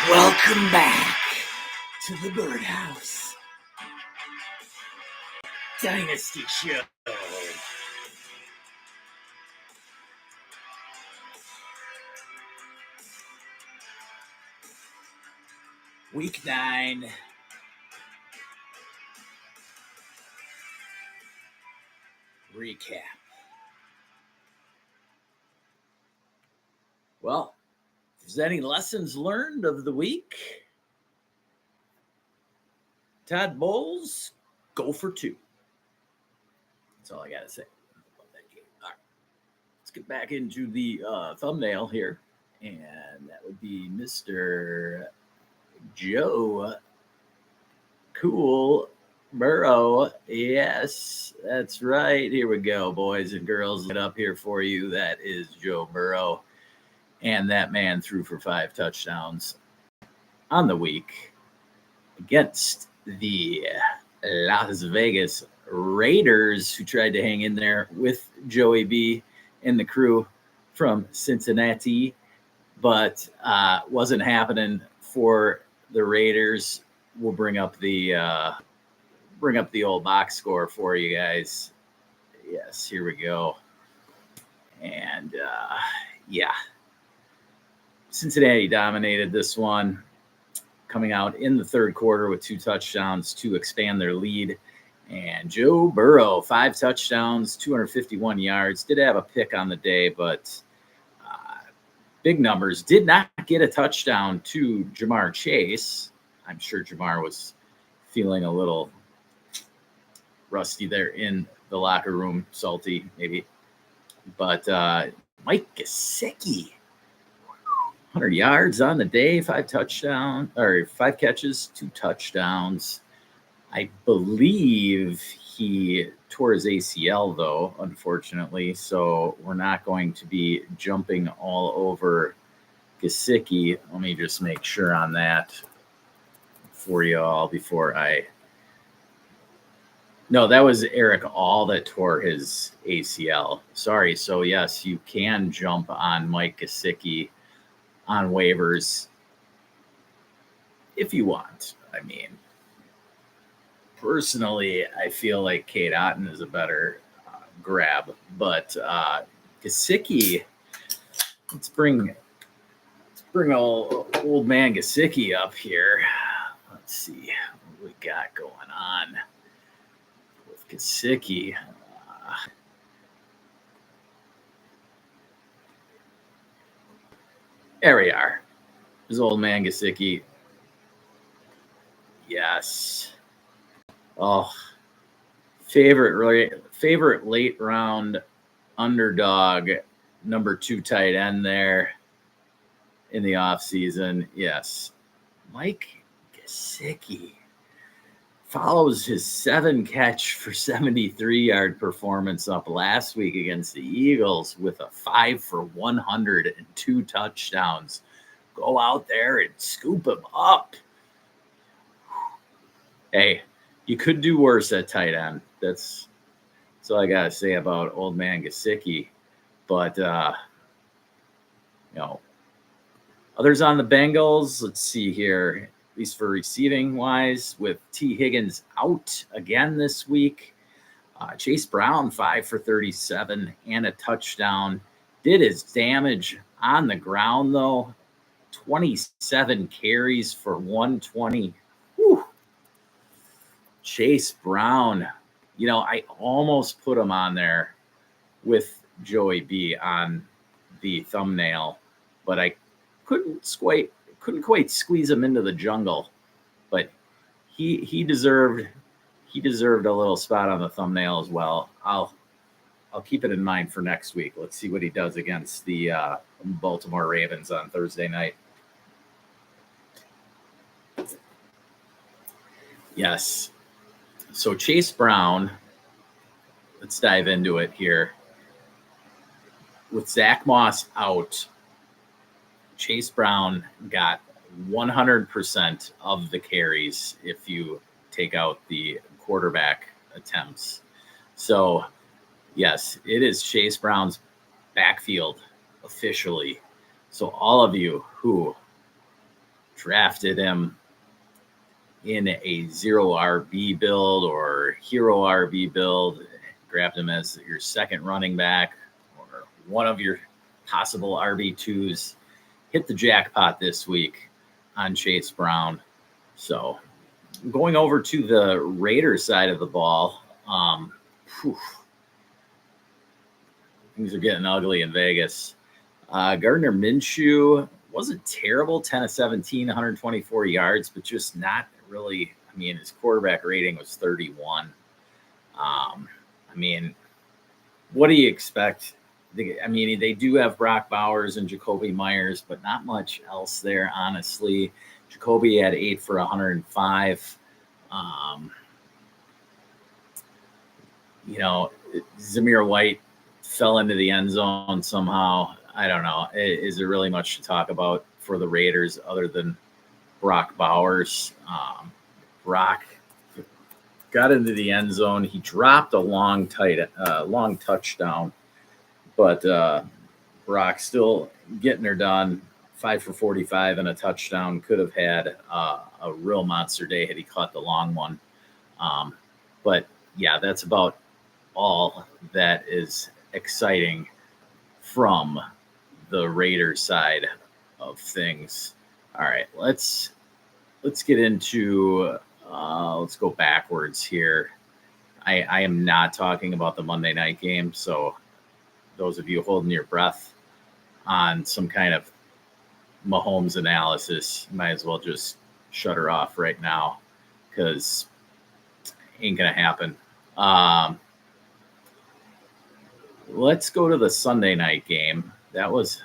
Welcome back to the Birdhouse Dynasty Show. Week 9. Recap. Well, if there's any lessons learned of the week, Todd Bowles, go for 2. That's all I got to say about that game. All right. Let's get back into the thumbnail here. And that would be Mr. Joe Cool Burrow. Yes, that's right. Here we go, boys and girls. Get up here for you. That is Joe Burrow. And that man threw for 5 touchdowns on the week against the Las Vegas Raiders, who tried to hang in there with Joey B and the crew from Cincinnati, but wasn't happening for the Raiders. We'll bring up the old box score for you guys. Yes, here we go. And yeah, Cincinnati dominated this one, coming out in the third quarter with 2 touchdowns to expand their lead. And Joe Burrow, 5 touchdowns, 251 yards. Did have a pick on the day, but big numbers. Did not get a touchdown to Jamar Chase. I'm sure Jamar was feeling a little rusty there in the locker room, salty maybe. But Mike Gesicki, 100 yards on the day, 5 catches, 2 touchdowns. I believe he tore his ACL, though, unfortunately. So we're not going to be jumping all over Gesicki. Let me just make sure on that for you all before I... No, that was Eric All that tore his ACL. Sorry. So, yes, you can jump on Mike Gesicki on waivers if you want. I mean, personally, I feel like Kate Otten is a better grab, but Gesicki, let's bring old man Gesicki up here. Let's see what we got going on with Gesicki. There we are. There's old man Gesicki. Yes. Oh, favorite late round underdog, number 2 tight end there in the offseason. Yes. Mike Gesicki follows his 7 catch for 73-yard performance up last week against the Eagles with a 5 for 100 and 2 touchdowns. Go out there and scoop him up. Hey, you could do worse at tight end. That's all I got to say about old man Gesicki. But, others on the Bengals, let's see here, at least for receiving-wise, with T. Higgins out again this week. Chase Brown, 5 for 37 and a touchdown. Did his damage on the ground, though. 27 carries for 120. Whew. Chase Brown, I almost put him on there with Joey B on the thumbnail, but I couldn't quite squeeze him into the jungle. But he deserved a little spot on the thumbnail as well. I'll keep it in mind for next week. Let's see what he does against the Baltimore Ravens on Thursday night. Yes. So Chase Brown, let's dive into it here. With Zach Moss out, Chase Brown got 100% of the carries if you take out the quarterback attempts. So, yes, it is Chase Brown's backfield officially. So all of you who drafted him in a 0 RB build or hero RB build, grabbed him as your second running back or one of your possible RB2s, hit the jackpot this week on Chase Brown. So going over to the Raiders side of the ball, things are getting ugly in Vegas. Gardner Minshew wasn't terrible, 10 of 17, 124 yards, but just not really. I mean, his quarterback rating was 31. I mean, what do you expect? I mean, they do have Brock Bowers and Jacoby Myers, but not much else there, honestly. Jacoby had 8 for 105. Zamir White fell into the end zone somehow. I don't know. Is there really much to talk about for the Raiders other than Brock Bowers? Brock got into the end zone. He dropped a long touchdown, but Brock still getting her done. 5 for 45 and a touchdown. Could have had a real monster day had he caught the long one. But yeah, that's about all that is exciting from the Raiders side of things. All right, let's get into let's go backwards here. I am not talking about the Monday night game, so those of you holding your breath on some kind of Mahomes analysis, might as well just shut her off right now because ain't gonna happen. Let's go to the Sunday night game. That was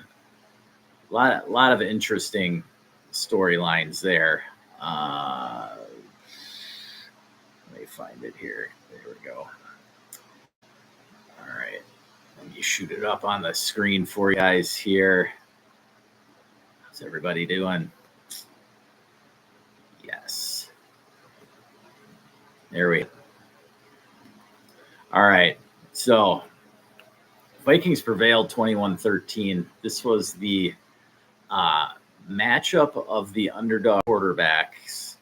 a lot of interesting storylines there. Let me find it here. There we go. All right. Let me shoot it up on the screen for you guys here. How's everybody doing? Yes. There we go. All right. So Vikings prevailed 21-13. This was the matchup of the underdog quarterbacks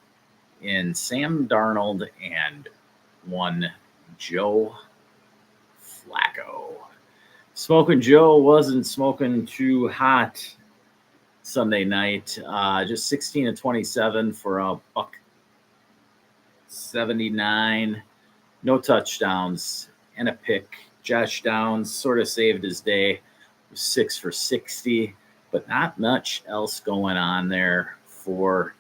in Sam Darnold and one Joe Flacco. Smoking Joe wasn't smoking too hot Sunday night. Just 16 of 27 for a $179. No touchdowns and a pick. Josh Downs sort of saved his day. 6 for 60, but not much else going on there for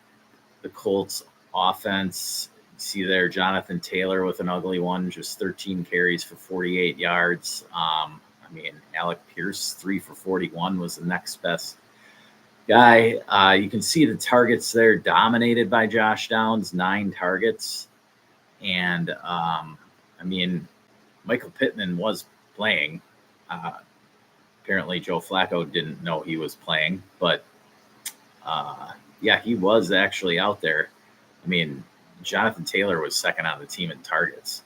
the Colts offense. You see there, Jonathan Taylor with an ugly one, just 13 carries for 48 yards. Alec Pierce, 3 for 41 was the next best guy. You can see the targets there dominated by Josh Downs, 9 targets. And, Michael Pittman was playing. Apparently Joe Flacco didn't know he was playing, but he was actually out there. Jonathan Taylor was second on the team in targets.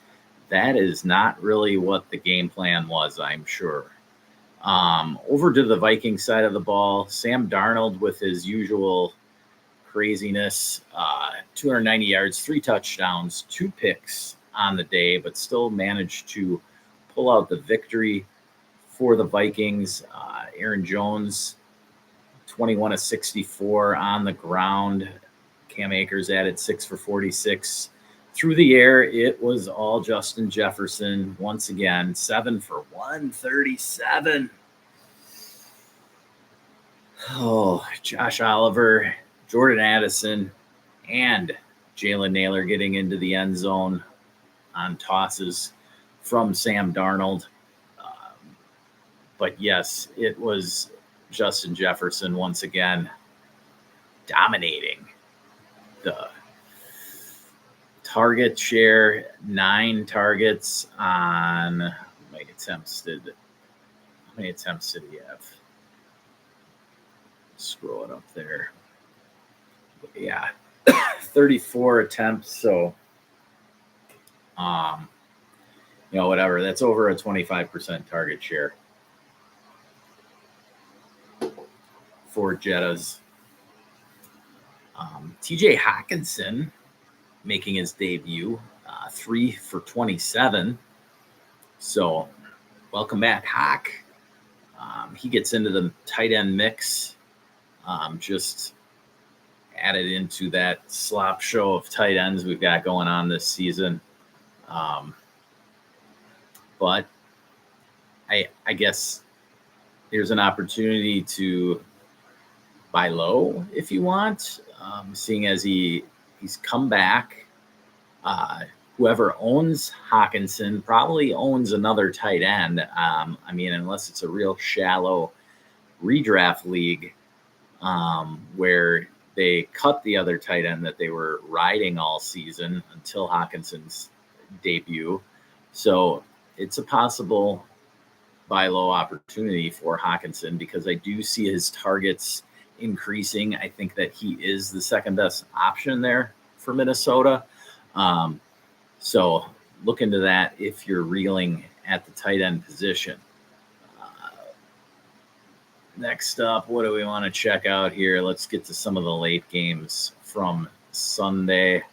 That is not really what the game plan was, I'm sure. Over to the Vikings side of the ball, Sam Darnold with his usual craziness, 290 yards, 3 touchdowns, 2 picks on the day, but still managed to pull out the victory for the Vikings. Aaron Jones, 21 of 64 on the ground. Cam Akers added 6 for 46. Through the air, it was all Justin Jefferson once again, 7 for 137. Oh, Josh Oliver, Jordan Addison, and Jalen Naylor getting into the end zone on tosses from Sam Darnold. But yes, it was Justin Jefferson once again dominating the target share. 9 targets on how many attempts did he have? Scroll it up there. Yeah, 34 attempts. So, whatever. That's over a 25% target share for Jettas. TJ Hawkinson making his debut, 3 for 27. So welcome back, Hawk. He gets into the tight end mix, just added into that slop show of tight ends we've got going on this season. But I guess here's an opportunity to buy low if you want, seeing as he's come back. Whoever owns Hawkinson probably owns another tight end. Unless it's a real shallow redraft league where they cut the other tight end that they were riding all season until Hawkinson's debut. So it's a possible buy low opportunity for Hawkinson because I do see his targets increasing. I think that he is the second best option there for Minnesota. So look into that if you're reeling at the tight end position. Next up, what do we want to check out here? Let's get to some of the late games from Sunday.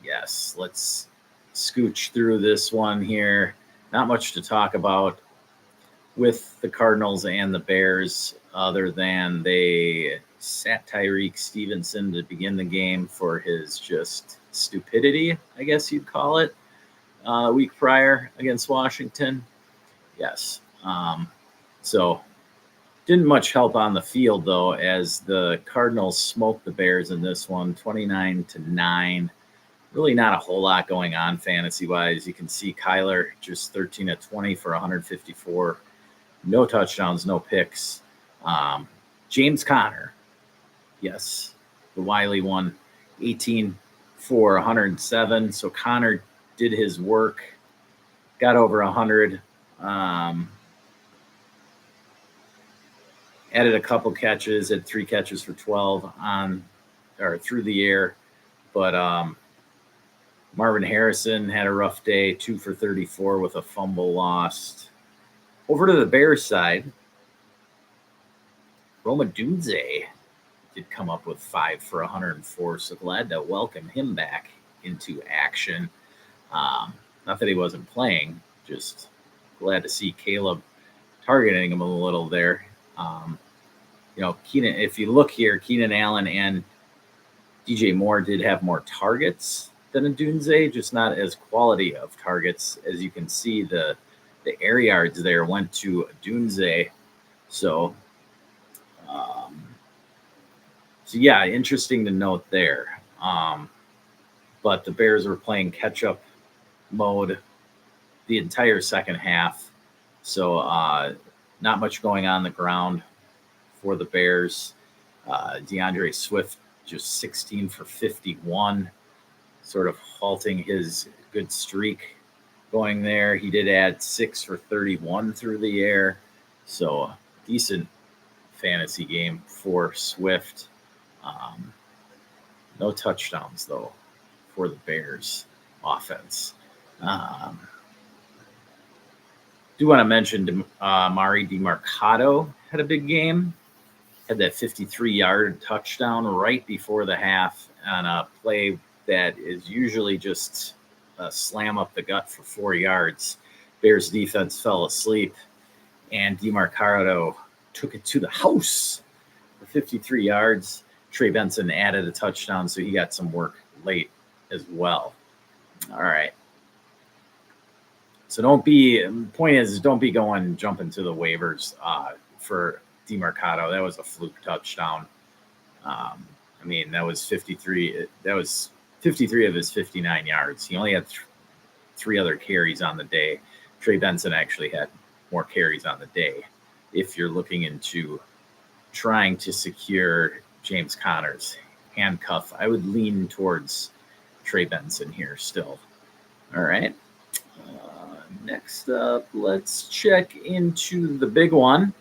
Yes, let's scooch through this one here. Not much to talk about with the Cardinals and the Bears other than they sat Tyreek Stevenson to begin the game for his just stupidity, I guess you'd call it, week prior against Washington. Yes. So didn't much help on the field, though, as the Cardinals smoked the Bears in this one, 29-9. Really not a whole lot going on fantasy-wise. You can see Kyler just 13 of 20 for 154. No touchdowns, no picks. James Conner, yes, the Wiley one, 18 for 107. So Conner did his work, got over 100. Added a couple catches, had 3 catches for 12 through the air. But Marvin Harrison had a rough day, 2 for 34 with a fumble lost. Over to the Bears side, Roma Dunze did come up with 5 for 104, so glad to welcome him back into action. Not that he wasn't playing, just glad to see Caleb targeting him a little there. Keenan, if you look here, Keenan Allen and DJ Moore did have more targets than Dunze, just not as quality of targets. As you can see, the air yards there went to Dunze. So yeah, interesting to note there. But the Bears were playing catch-up mode the entire second half. So not much going on the ground for the Bears. DeAndre Swift just 16 for 51, sort of halting his good streak going there. He did add 6 for 31 through the air. So decent fantasy game for Swift. No touchdowns, though, for the Bears offense. Do want to mention Mari DeMarcado had a big game. Had that 53-yard touchdown right before the half on a play that is usually just a slam up the gut for 4 yards. Bears defense fell asleep, and DeMarcado took it to the house for 53 yards. Trey Benson added a touchdown, so he got some work late as well. All right. So don't be jumping to the waivers for DeMarcado. That was a fluke touchdown. That was 53. That was 53 of his 59 yards. He only had 3 other carries on the day. Trey Benson actually had more carries on the day. If you're looking into trying to secure James Conner's handcuff, I would lean towards Trey Benson here still. All right. Next up, let's check into the big one.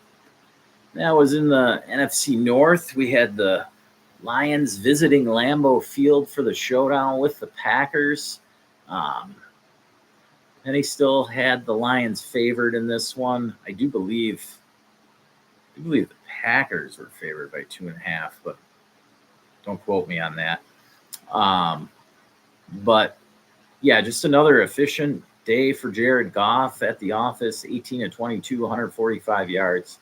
That was in the NFC North. We had the Lions visiting Lambeau Field for the showdown with the Packers. And he still had the Lions favored in this one. I do believe I believe the Packers were favored by 2.5, but don't quote me on that. But yeah, just another efficient day for Jared Goff at the office. 18 of 22, 145 yards,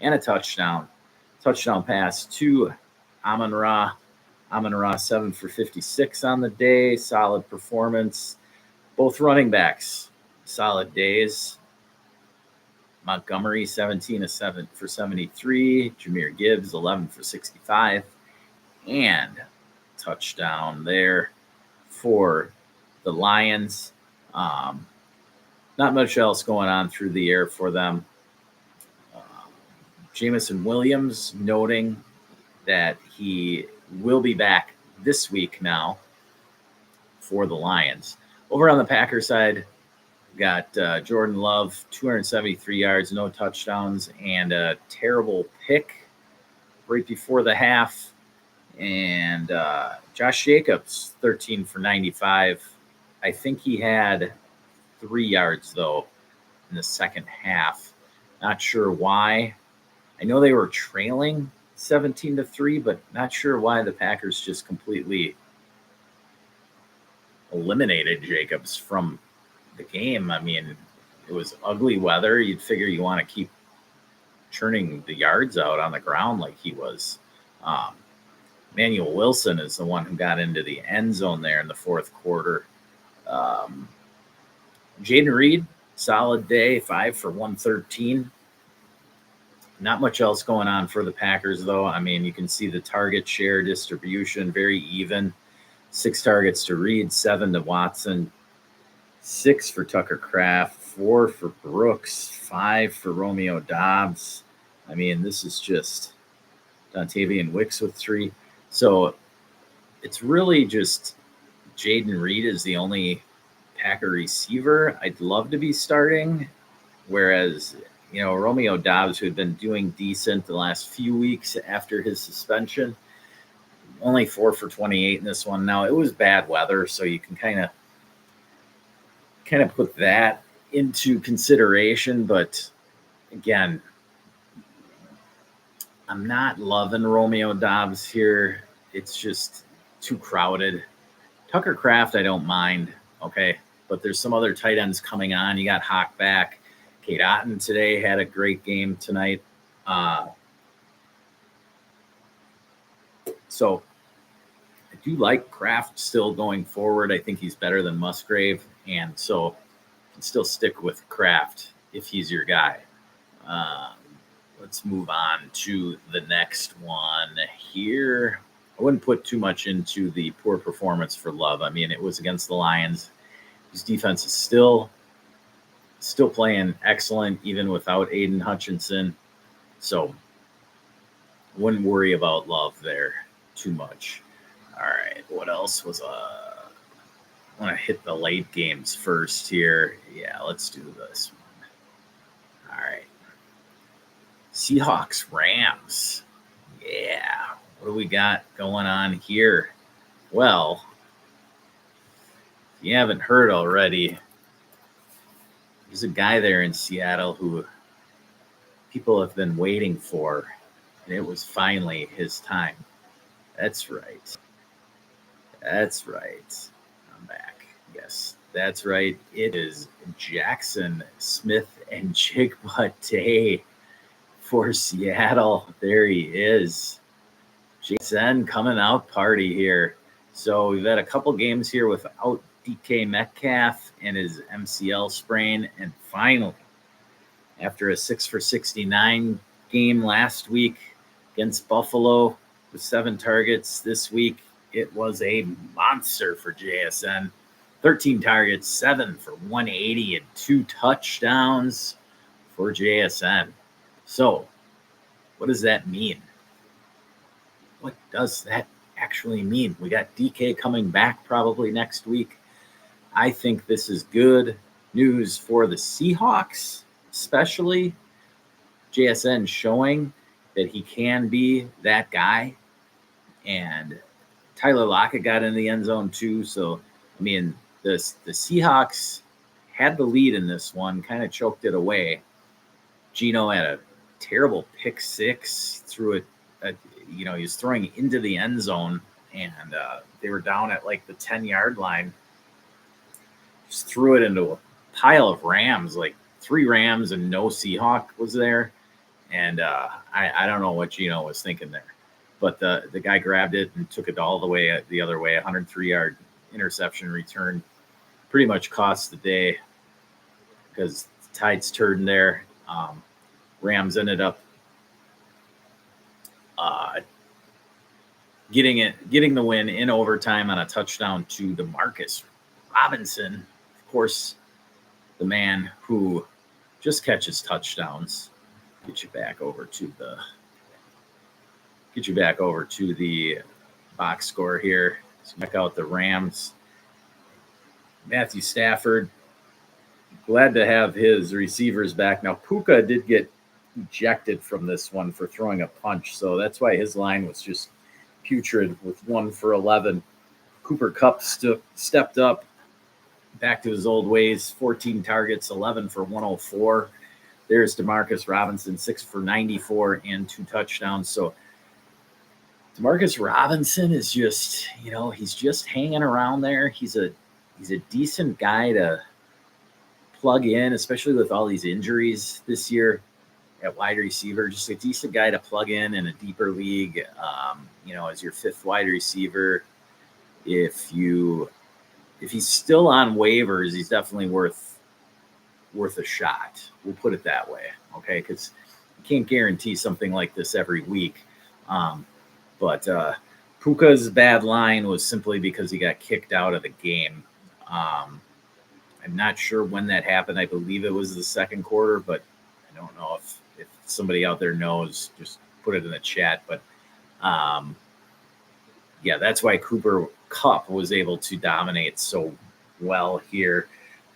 and a touchdown. Touchdown pass to Amon-Ra. Amon-Ra 7 for 56 on the day. Solid performance. Both running backs, solid days. Montgomery 17 of 7 for 73. Jahmyr Gibbs 11 for 65. And touchdown there for the Lions. Not much else going on through the air for them. Jameson Williams noting that he will be back this week now for the Lions. Over on the Packers side, we got Jordan Love, 273 yards, no touchdowns, and a terrible pick right before the half. And Josh Jacobs, 13 for 95. I think he had 3 yards, though, in the second half. Not sure why. I know they were trailing 17-3, but not sure why the Packers just completely eliminated Jacobs from the game. I mean, it was ugly weather. You'd figure you want to keep churning the yards out on the ground like he was. Emmanuel Wilson is the one who got into the end zone there in the fourth quarter. Jaden Reed, solid day, 5 for 113. Not much else going on for the Packers, though. I mean, you can see the target share distribution, very even. 6 targets to Reed, 7 to Watson, 6 for Tucker Kraft, 4 for Brooks, 5 for Romeo Doubs. I mean, this is just Dontavian Wicks with 3. So it's really just Jaden Reed is the only Packer receiver I'd love to be starting, whereas Romeo Doubs, who had been doing decent the last few weeks after his suspension, only 4 for 28 in this one. Now, it was bad weather, so you can kind of put that into consideration. But again, I'm not loving Romeo Doubs here. It's just too crowded. Tucker Kraft, I don't mind. Okay. But there's some other tight ends coming on. You got Hawk back. Kate Otten today had a great game tonight. So I do like Kraft still going forward. I think he's better than Musgrave. And so you can still stick with Kraft if he's your guy. Let's move on to the next one here. I wouldn't put too much into the poor performance for Love. I mean, it was against the Lions. His defense is still playing excellent, even without Aiden Hutchinson. So I wouldn't worry about Love there too much. All right, what else was I want to hit the late games first here. Yeah, let's do this one. All right. Seahawks, Rams. Yeah. What do we got going on here? Well, if you haven't heard already, there's a guy there in Seattle who people have been waiting for, and it was finally his time. That's right. That's right. I'm back. Yes, that's right. It is Jackson Smith and Jigba Day for Seattle. There he is. Jason coming out party here. So we've had a couple games here without DK Metcalf and his MCL sprain. And finally, after a 6 for 69 game last week against Buffalo with 7 targets this week, it was a monster for JSN. 13 targets, 7 for 180, and 2 touchdowns for JSN. So, what does that mean? What does that actually mean? We got DK coming back probably next week. I think this is good news for the Seahawks, especially JSN showing that he can be that guy. And Tyler Lockett got in the end zone too. So, I mean, the Seahawks had the lead in this one, kind of choked it away. Gino had a terrible pick six. Threw it, he was throwing into the end zone, and they were down at like the 10-yard line. Just threw it into a pile of Rams, like 3 Rams and no Seahawk was there. And I don't know what Geno was thinking there. But the guy grabbed it and took it all the way the other way, 103-yard interception return. Pretty much cost the day because the tides turned there. Rams ended up getting the win in overtime on a touchdown to Demarcus Robinson. Of course, the man who just catches touchdowns. Get you back over to the box score here. Let's check out the Rams. Matthew Stafford, glad to have his receivers back. Now, Puka did get ejected from this one for throwing a punch, so that's why his line was just putrid with 1 for 11. Cooper Kupp stepped up, back to his old ways, 14 targets, 11 for 104. There's Demarcus Robinson, 6 for 94 and 2 touchdowns. So Demarcus Robinson is just, he's just hanging around there. He's a decent guy to plug in, especially with all these injuries this year at wide receiver. Just a decent guy to plug in a deeper league, as your 5th wide receiver. If he's still on waivers, he's definitely worth a shot. We'll put it that way, okay? Because you can't guarantee something like this every week. But Puka's bad line was simply because he got kicked out of the game. I'm not sure when that happened. I believe it was the second quarter, but I don't know if somebody out there knows. Just put it in the chat. But that's why Cooper Kupp was able to dominate so well here.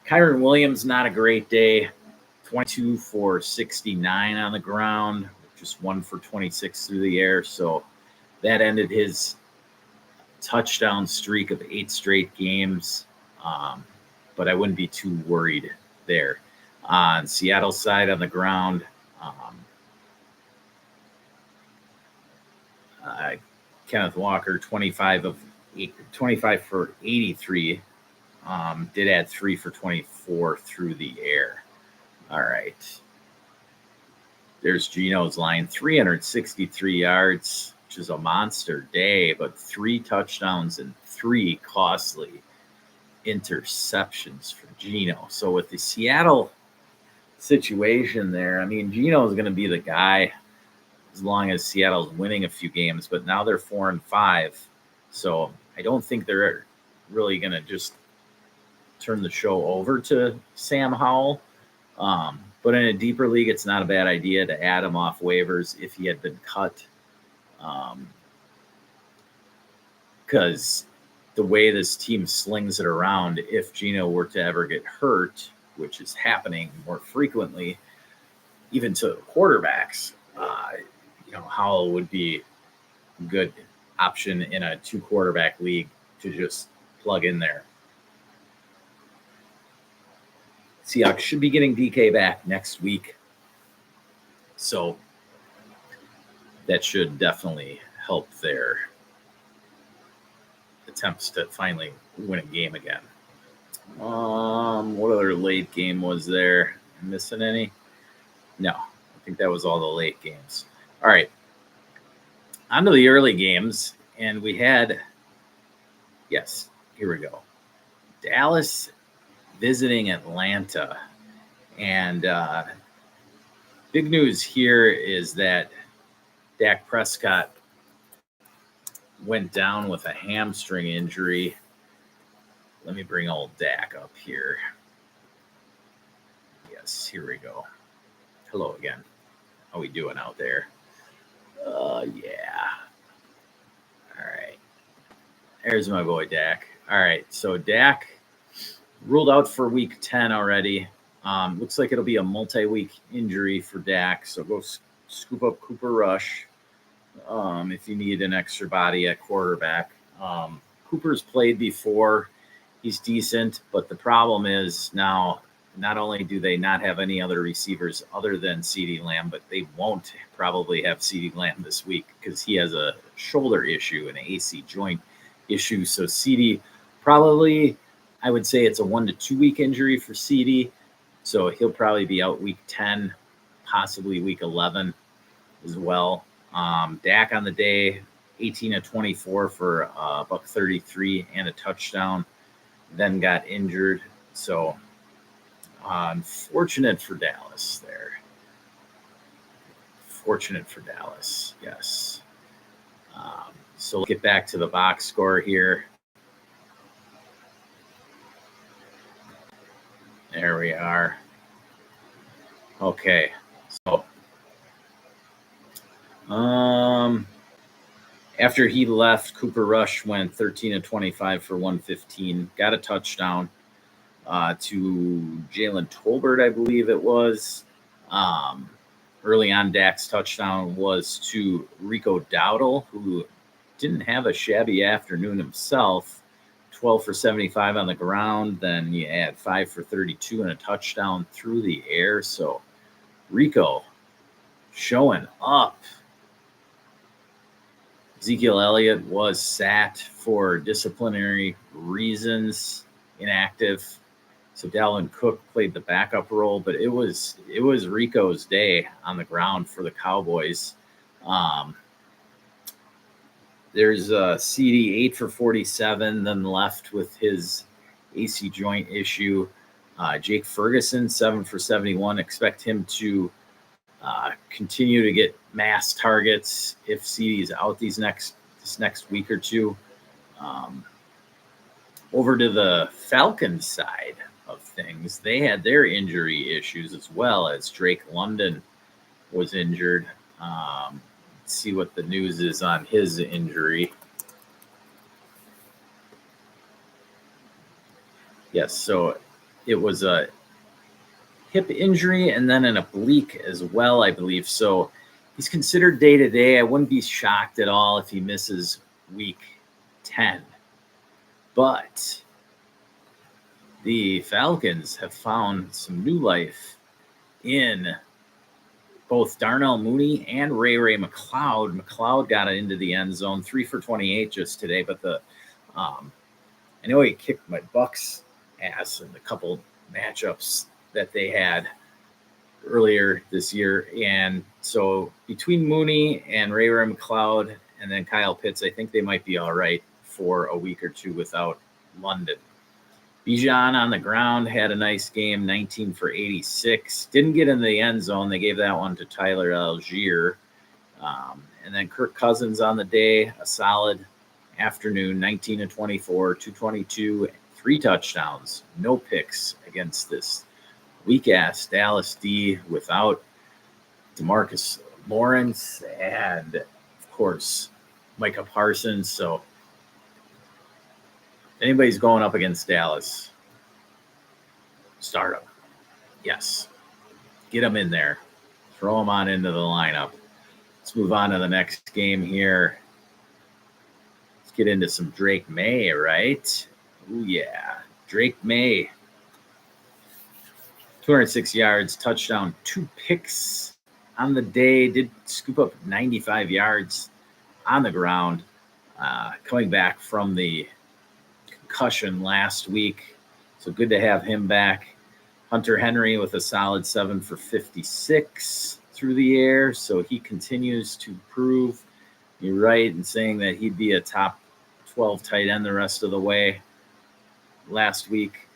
Kyron Williams, not a great day. 22 for 69 on the ground, just 1 for 26 through the air. So that ended his touchdown streak of 8 straight games. But I wouldn't be too worried there. On Seattle's side on the ground, Kenneth Walker, 25 for 83. Did add 3 for 24 through the air. All right. There's Geno's line, 363 yards, which is a monster day, but 3 touchdowns and 3 costly interceptions for Geno. So with the Seattle situation there, I mean, Geno is going to be the guy as long as Seattle's winning a few games, but now they're 4-5. So I don't think they're really going to just turn the show over to Sam Howell. But in a deeper league, it's not a bad idea to add him off waivers if he had been cut. Because the way this team slings it around, if Geno were to ever get hurt, which is happening more frequently, even to quarterbacks, Howell would be a good option in a 2-quarterback league to just plug in there. Seahawks should be getting DK back next week. So that should definitely help their attempts to finally win a game again. What other late game was there? Am I missing any? No, I think that was all the late games. All right. On to the early games. And we had, yes, here we go. Dallas visiting Atlanta. And big news here is that Dak Prescott went down with a hamstring injury. Let me bring old Dak up here. Yes, here we go. Hello again. How we doing out there? Yeah. All right. There's my boy Dak. All right, so Dak ruled out for week 10 already. Looks like it'll be a multi-week injury for Dak, so go scoop up Cooper Rush if you need an extra body at quarterback. Cooper's played before. He's decent, but the problem is now not only do they not have any other receivers other than CeeDee Lamb, but they won't probably have CeeDee Lamb this week because he has a shoulder issue, an AC joint issue. So CeeDee probably, I would say it's a 1 to 2 week injury for CeeDee. So he'll probably be out week 10, possibly week 11 as well. Dak on the day, 18 to 24 for a $133 and a touchdown, then got injured. So unfortunate for Dallas there. Fortunate for Dallas, yes. So let's get back to the box score here. There we are. Okay, so after he left, Cooper Rush went 13 to 25 for 115, got a touchdown to Jalen Tolbert, I believe it was. Early on, Dak's touchdown was to Rico Dowdle, who didn't have a shabby afternoon himself. 12 for 75 on the ground. Then you add 5 for 32 and a touchdown through the air. So Rico showing up. Ezekiel Elliott was sat for disciplinary reasons, inactive. So Dalvin Cook played the backup role, but it was Rico's day on the ground for the Cowboys. There's CeeDee 8 for 47, then left with his AC joint issue. Jake Ferguson 7 for 71. Expect him to continue to get mass targets if CeeDee's out this next week or two. Over to the Falcons side of things, they had their injury issues as well, as Drake London was injured. Let's see what the news is on his injury. Yes, so it was a hip injury and then an oblique as well, I believe. So he's considered day-to-day. I wouldn't be shocked at all if he misses week 10. But the Falcons have found some new life in both Darnell Mooney and Ray McLeod. McLeod got it into the end zone, 3 for 28 just today. But I know he kicked my Bucks ass in a couple matchups that they had earlier this year. And so between Mooney and Ray McLeod and then Kyle Pitts, I think they might be all right for a week or two without London. Bijan on the ground had a nice game, 19 for 86. Didn't get in the end zone. They gave that one to Tyler Algier. And then Kirk Cousins on the day, a solid afternoon, 19 to 24, 222, 3 touchdowns, no picks against this weak-ass Dallas D without DeMarcus Lawrence and, of course, Micah Parsons. So if anybody's going up against Dallas, start them. Yes. Get them in there. Throw them on into the lineup. Let's move on to the next game here. Let's get into some Drake May, right? Oh, yeah. Drake May. 206 yards, touchdown, 2 picks on the day. Did scoop up 95 yards on the ground. Coming back from the concussion last week. So good to have him back. Hunter Henry with a solid 7 for 56 through the air. So he continues to prove you're right in saying that he'd be a top 12 tight end the rest of the way last week.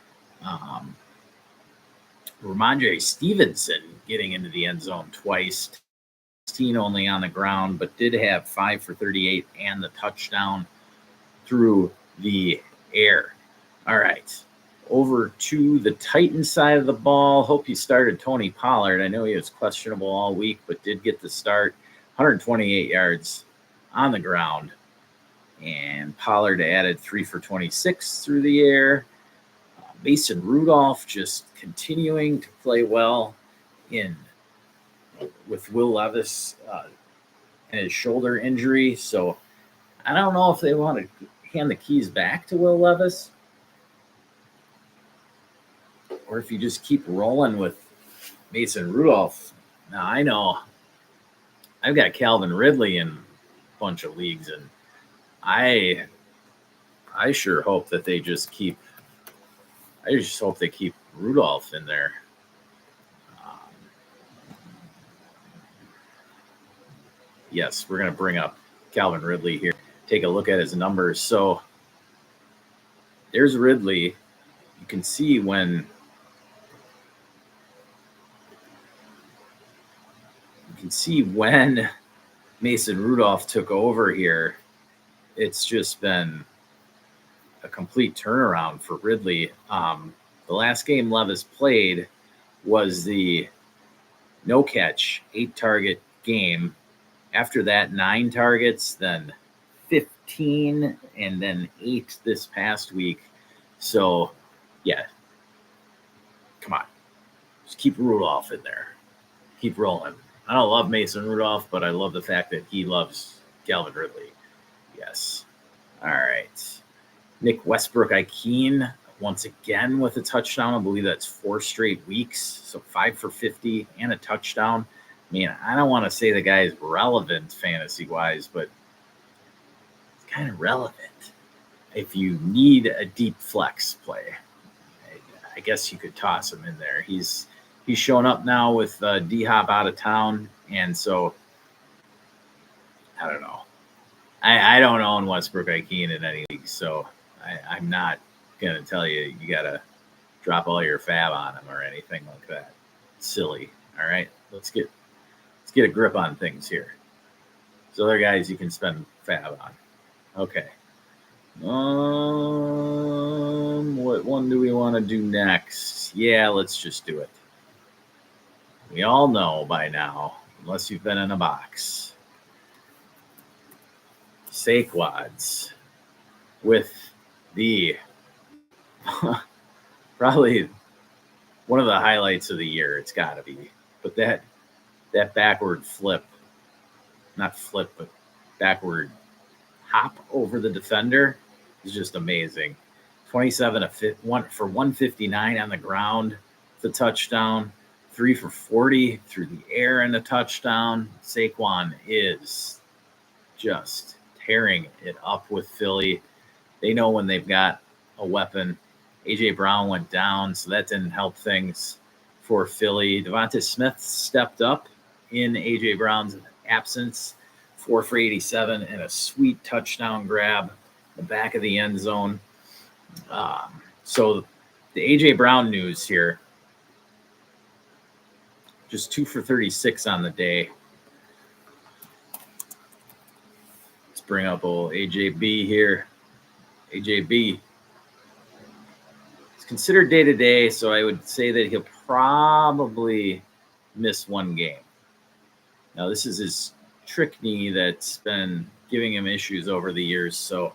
Ramondre Stevenson getting into the end zone twice. 16 only on the ground, but did have 5 for 38 and the touchdown through the air. All right. Over to the Titans side of the ball. Hope you started Tony Pollard. I know he was questionable all week, but did get the start. 128 yards on the ground. And Pollard added 3 for 26 through the air. Mason Rudolph just continuing to play well with Will Levis and his shoulder injury. So I don't know if they want to hand the keys back to Will Levis or if you just keep rolling with Mason Rudolph. Now, I know I've got Calvin Ridley in a bunch of leagues, and I sure hope that they just keep. I just hope they keep Rudolph in there. Yes, we're going to bring up Calvin Ridley here. Take a look at his numbers. So there's Ridley. You can see when Mason Rudolph took over here, it's just been a complete turnaround for Ridley. The last game Levis played was the no catch, 8-target game. After that, 9 targets, then 15, and then 8 this past week. So, yeah. Come on. Just keep Rudolph in there. Keep rolling. I don't love Mason Rudolph, but I love the fact that he loves Calvin Ridley. Yes. All right. Nick Westbrook-Ikeen, once again with a touchdown. I believe that's 4 straight weeks. So 5 for 50 and a touchdown. I mean, I don't want to say the guy is relevant fantasy-wise, but it's kind of relevant if you need a deep flex play. I guess you could toss him in there. He's shown up now with D-Hop out of town, and so I don't know. I don't own Westbrook-Ikeen in any league, so I'm not going to tell you got to drop all your fab on him or anything like that. Silly. All right, let's get a grip on things here. There's other guys you can spend fab on. Okay. What one do we want to do next? Yeah, let's just do it. We all know by now, unless you've been in a box, Saquads with the probably one of the highlights of the year. It's got to be. But that backward flip, not flip, but backward hop over the defender is just amazing. 27 for 159 on the ground, the touchdown. 3 for 40 through the air and a touchdown. Saquon is just tearing it up with Philly. They know when they've got a weapon. A.J. Brown went down, so that didn't help things for Philly. Devonta Smith stepped up in A.J. Brown's absence. 4 for 87 and a sweet touchdown grab in the back of the end zone. So the A.J. Brown news here. Just 2 for 36 on the day. Let's bring up old AJB here. AJB. It's considered day-to-day, so I would say that he'll probably miss 1 game. Now, this is his trick knee that's been giving him issues over the years. So,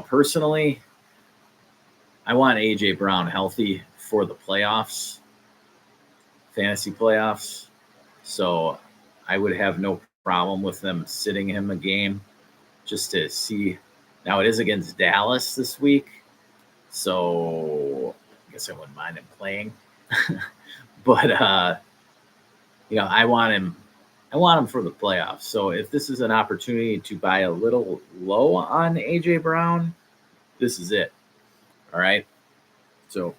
personally, I want A.J. Brown healthy for the playoffs. Fantasy playoffs. So I would have no problem with them sitting him a game just to see. Now it is against Dallas this week. So I guess I wouldn't mind him playing. But I want him for the playoffs. So if this is an opportunity to buy a little low on A.J. Brown, this is it. All right. So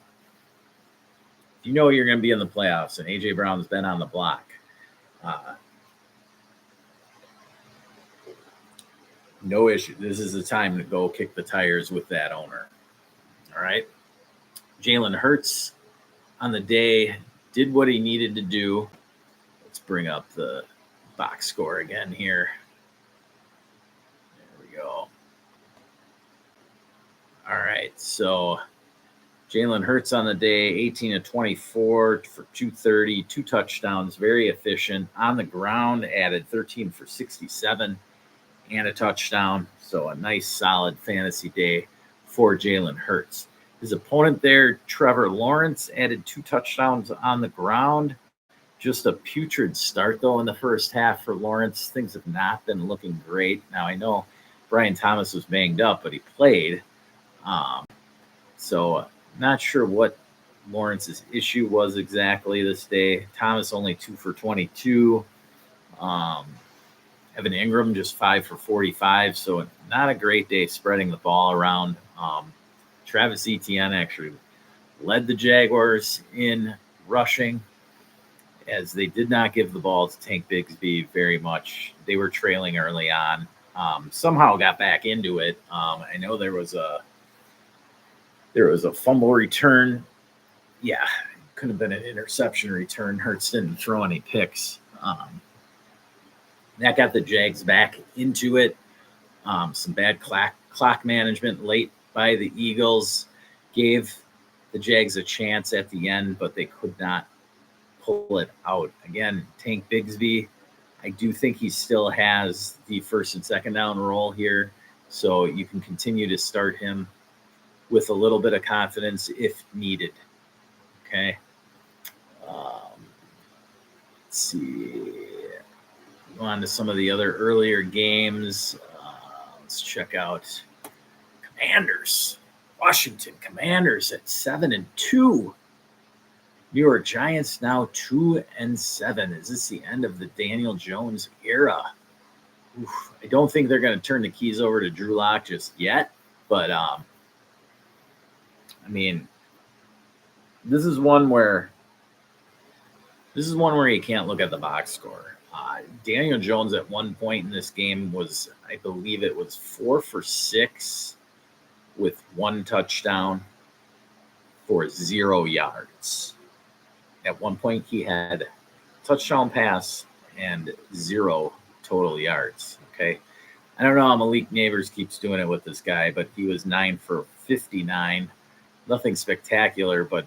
you know you're going to be in the playoffs, and A.J. Brown's been on the block. No issue. This is the time to go kick the tires with that owner. All right? Jalen Hurts on the day did what he needed to do. Let's bring up the box score again here. There we go. All right, so Jalen Hurts on the day, 18 of 24 for 230, 2 touchdowns, very efficient. On the ground, added 13 for 67 and a touchdown. So a nice, solid fantasy day for Jalen Hurts. His opponent there, Trevor Lawrence, added 2 touchdowns on the ground. Just a putrid start, though, in the first half for Lawrence. Things have not been looking great. Now, I know Brian Thomas was banged up, but he played. So not sure what Lawrence's issue was exactly this day. Thomas only 2 for 22. Evan Ingram just 5 for 45. So not a great day spreading the ball around. Travis Etienne actually led the Jaguars in rushing, as they did not give the ball to Tank Bigsby very much. They were trailing early on. Somehow got back into it. I know there was a fumble return. Yeah, could have been an interception return. Hurts didn't throw any picks. That got the Jags back into it. Some bad clock management late by the Eagles gave the Jags a chance at the end, but they could not pull it out. Again, Tank Bigsby, I do think he still has the first and second down role here, so you can continue to start him with a little bit of confidence if needed. Okay. Let's see. Go on to some of the other earlier games. Let's check out Commanders. Washington Commanders at 7-2. New York Giants now 2-7. Is this the end of the Daniel Jones era? Oof, I don't think they're going to turn the keys over to Drew Lock just yet, but I mean, this is one where you can't look at the box score. Daniel Jones at one point in this game was, I believe it was 4 for 6 with 1 touchdown for 0 yards. At one point, he had touchdown pass and 0 total yards. Okay. I don't know how Malik Neighbors keeps doing it with this guy, but he was 9 for 59. Nothing spectacular, but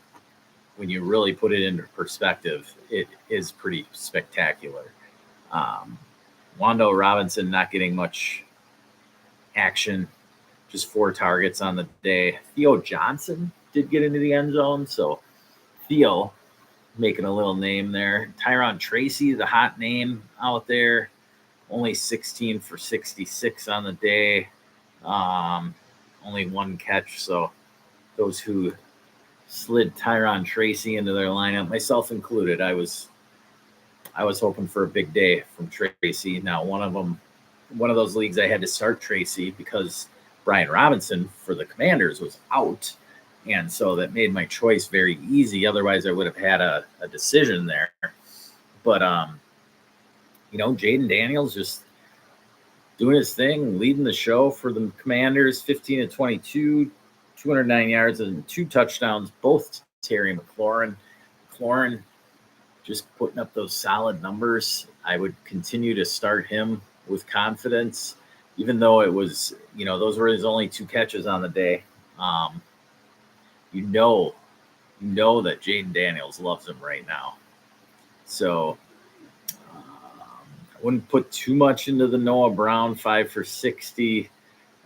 when you really put it into perspective, it is pretty spectacular. Wando Robinson not getting much action, just 4 targets on the day. Theo Johnson did get into the end zone, so Theo making a little name there. Tyron Tracy, the hot name out there, only 16 for 66 on the day. Only 1 catch, so those who slid Tyron Tracy into their lineup, myself included, I was hoping for a big day from Tracy. Now, one of those leagues I had to start Tracy because Brian Robinson for the Commanders was out, and so that made my choice very easy. Otherwise, I would have had a decision there. But Jaden Daniels just doing his thing, leading the show for the Commanders, 15-22, 209 yards and 2 touchdowns, both Terry McLaurin. McLaurin just putting up those solid numbers. I would continue to start him with confidence, even though it was, those were his only 2 catches on the day. You know that Jaden Daniels loves him right now. So I wouldn't put too much into the Noah Brown 5 for 60.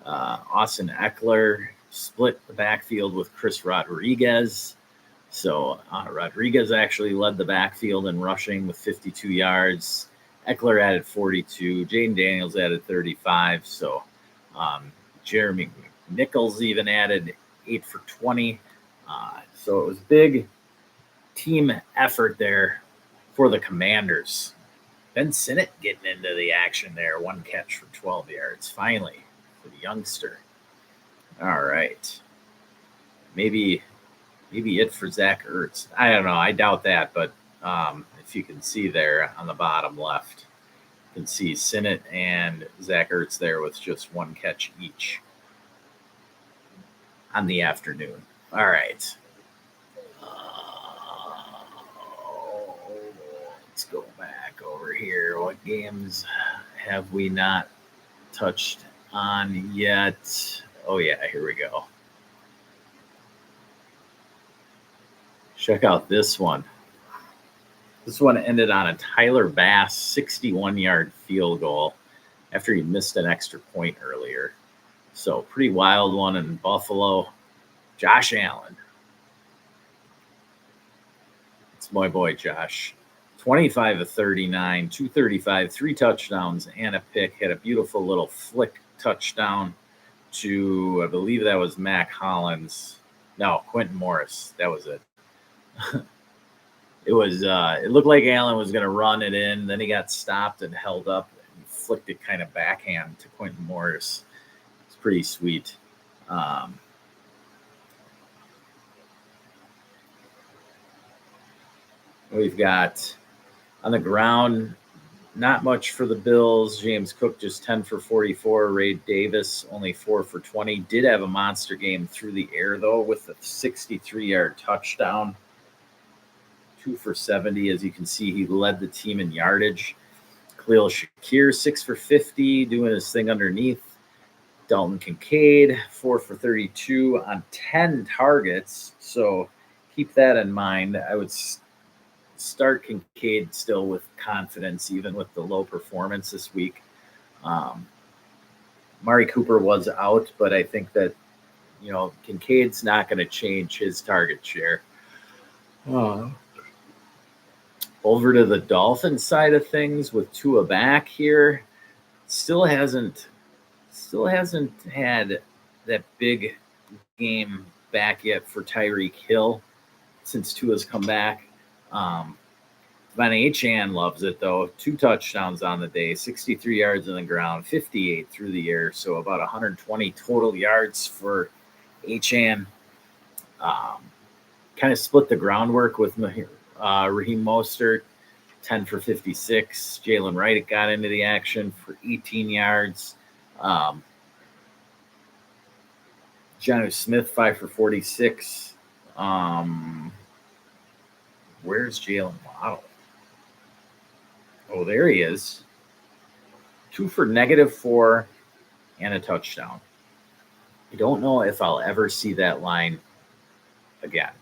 Austin Eckler split the backfield with Chris Rodriguez. So Rodriguez actually led the backfield in rushing with 52 yards. Eckler added 42. Jaden Daniels added 35. So Jeremy Nichols even added 8 for 20. So it was big team effort there for the Commanders. Ben Sinnott getting into the action there. 1 catch for 12 yards. Finally, for the youngster. All right. Maybe it for Zach Ertz. I don't know. I doubt that, but if you can see there on the bottom left, you can see Sinnott and Zach Ertz there with just 1 catch each on the afternoon. All right. Let's go back over here. What games have we not touched on yet? Oh, yeah, here we go. Check out this one. This one ended on a Tyler Bass 61-yard field goal after he missed an extra point earlier. So pretty wild one in Buffalo. Josh Allen. It's my boy Josh. 25 of 39, 235, 3 touchdowns, and a pick. Had a beautiful little flick touchdown to, I believe that was Mac Hollins. No, Quentin Morris. That was it. It was it looked like Allen was going to run it in. Then he got stopped and held up and flicked it kind of backhand to Quentin Morris. It's pretty sweet. We've got on the ground, not much for the Bills. James Cook just 10 for 44. Ray Davis only 4 for 20. Did have a monster game through the air, though, with a 63-yard touchdown. 2 for 70. As you can see, he led the team in yardage. Khalil Shakir, 6 for 50, doing his thing underneath. Dalton Kincaid, 4 for 32 on 10 targets. So keep that in mind. I would start Kincaid still with confidence, even with the low performance this week. Mari Cooper was out, but I think that, Kincaid's not going to change his target share. Over to the Dolphins side of things with Tua back here. Still hasn't had that big game back yet for Tyreek Hill since Tua's come back. Van Achane loves it, though. 2 touchdowns on the day, 63 yards on the ground, 58 through the air, so about 120 total yards for Achane. Kind of split the groundwork with Raheem Mostert, 10 for 56. Jalen Wright got into the action for 18 yards. Jonnu Smith, 5 for 46. Where's Jalen Waddle? Oh, there he is. 2 for -4 and a touchdown. I don't know if I'll ever see that line again.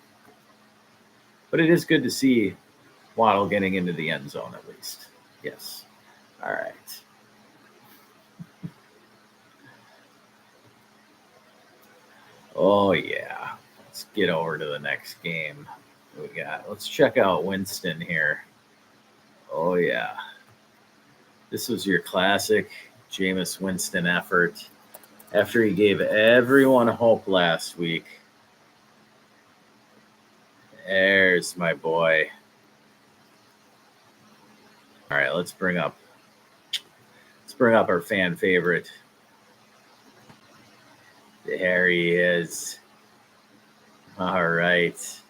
But it is good to see Waddle getting into the end zone at least. Yes. All right. Oh, yeah. Let's get over to the next game. We got. Let's check out Winston here. Oh, yeah. This was your classic Jameis Winston effort after he gave everyone hope last week. There's my boy. All right, let's bring up our fan favorite. There he is. All right.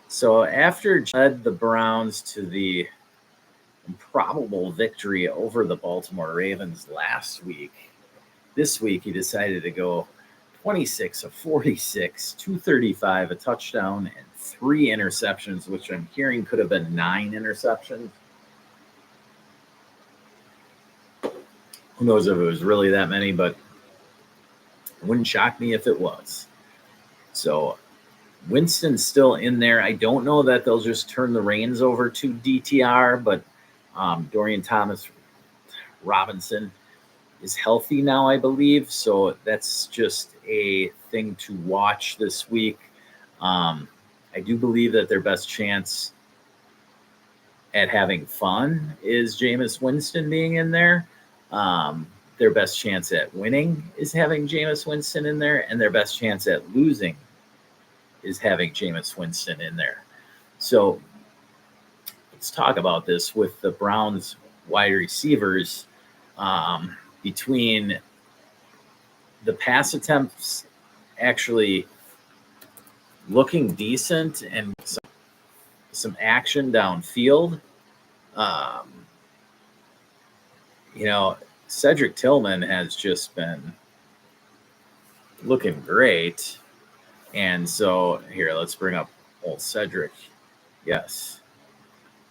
So after led the Browns to the improbable victory over the Baltimore Ravens last week, this week he decided to go 26 of 46, 235, a touchdown, and 3 interceptions, which I'm hearing could have been 9 interceptions. Who knows if it was really that many, but it wouldn't shock me if it was. So Winston's still in there. I don't know that they'll just turn the reins over to DTR, but Dorian Thompson-Robinson is healthy now, I believe. So that's just a thing to watch this week. I do believe that their best chance at having fun is Jameis Winston being in there. Their best chance at winning is having Jameis Winston in there, and their best chance at losing is having Jameis Winston in there. So let's talk about this with the Browns wide receivers. Between the pass attempts actually looking decent and some action downfield, Cedric Tillman has just been looking great. And so here, let's bring up old Cedric. Yes.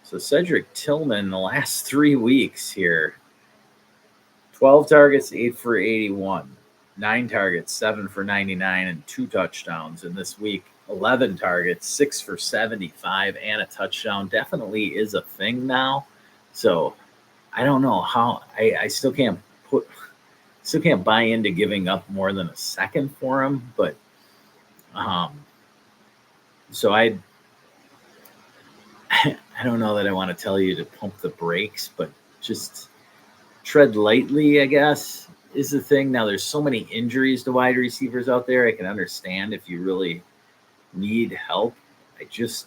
So Cedric Tillman, the last 3 weeks here, 12 targets, 8 for 81, 9 targets, 7 for 99, and 2 touchdowns. And this week, 11 targets, 6 for 75, and a touchdown. Definitely is a thing now. So I don't know how I still can't buy into giving up more than a second for him, but so I don't know that I want to tell you to pump the brakes, but just tread lightly, I guess, is the thing. Now there's so many injuries to wide receivers out there. I can understand if you really need help. I just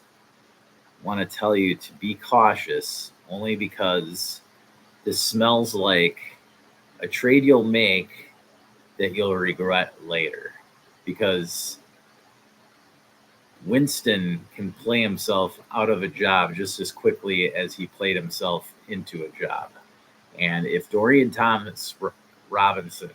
want to tell you to be cautious only because this smells like a trade you'll make that you'll regret later. Because Winston can play himself out of a job just as quickly as he played himself into a job. And if Dorian Thompson Robinson,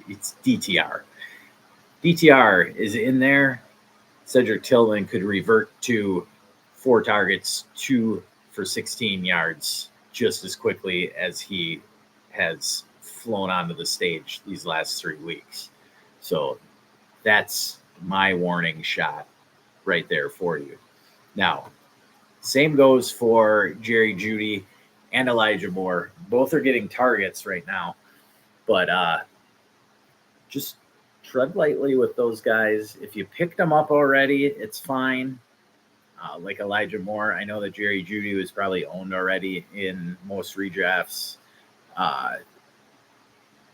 it's DTR. DTR is in there. Cedric Tillman could revert to 4 targets, 2 for 16 yards just as quickly as he has flown onto the stage these last 3 weeks. So that's my warning shot right there for you. Now, same goes for Jerry Jeudy and Elijah Moore. Both are getting targets right now, but just tread lightly with those guys. If you picked them up already, it's fine. Like Elijah Moore, I know that Jerry Jeudy was probably owned already in most redrafts.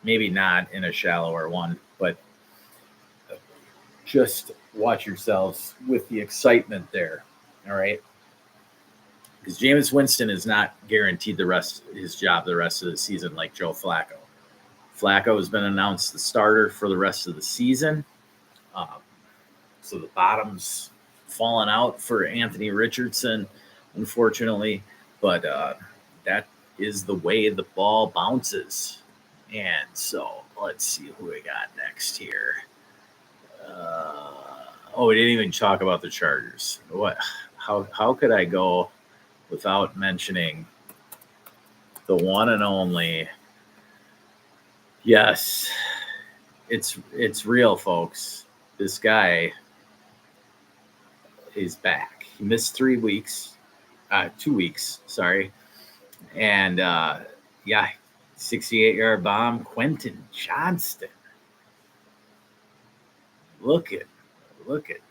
Maybe not in a shallower one, but just watch yourselves with the excitement there. All right. Because Jameis Winston is not guaranteed his job the rest of the season like Joe Flacco. Flacco has been announced the starter for the rest of the season. So the bottom's fallen out for Anthony Richardson, unfortunately. But that is the way the ball bounces. And so let's see who we got next here. We didn't even talk about the Chargers. How could I go without mentioning the one and only? Yes, it's real, folks. This guy is back. He missed 2 weeks, sorry. And 68-yard bomb, Quentin Johnston. Look at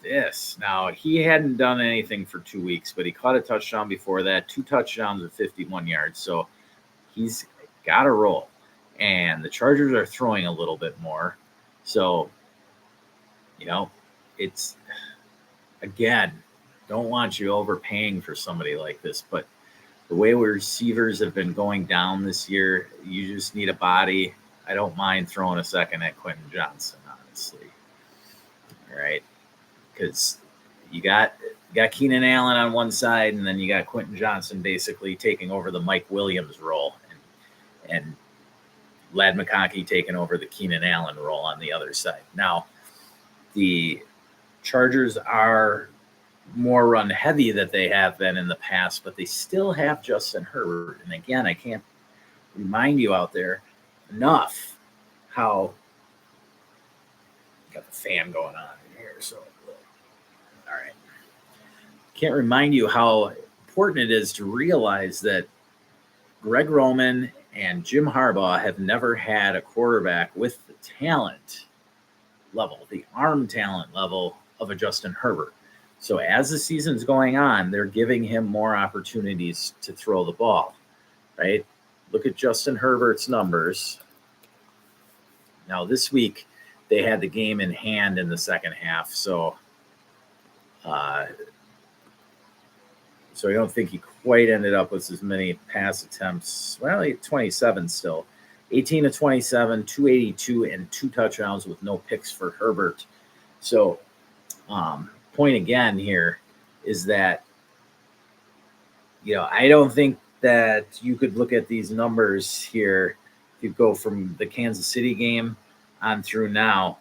this. Now, he hadn't done anything for 2 weeks, but he caught a touchdown before that, 2 touchdowns of 51 yards. So he's got to roll. And the Chargers are throwing a little bit more. So, it's, again, don't want you overpaying for somebody like this. But the way receivers have been going down this year, you just need a body. I don't mind throwing a second at Quentin Johnston, honestly. All right. Because you got Keenan Allen on one side, and then you got Quentin Johnston basically taking over the Mike Williams role, and Ladd McConkey taking over the Keenan Allen role on the other side. Now, the Chargers are more run heavy than they have been in the past, but they still have Justin Herbert. And again, I can't remind you out there enough how got the fan going on in here. So, all right. Can't remind you how important it is to realize that Greg Roman and Jim Harbaugh have never had a quarterback with the talent level, the arm talent level of a Justin Herbert. So as the season's going on, they're giving him more opportunities to throw the ball, right? Look at Justin Herbert's numbers. Now, this week, they had the game in hand in the second half, so I don't think he quite ended up with as many pass attempts. Well, he had 27 still. 18 to 27, 282, and 2 touchdowns with no picks for Herbert. So, point again here is that, I don't think that you could look at these numbers here. You go from the Kansas City game on through now,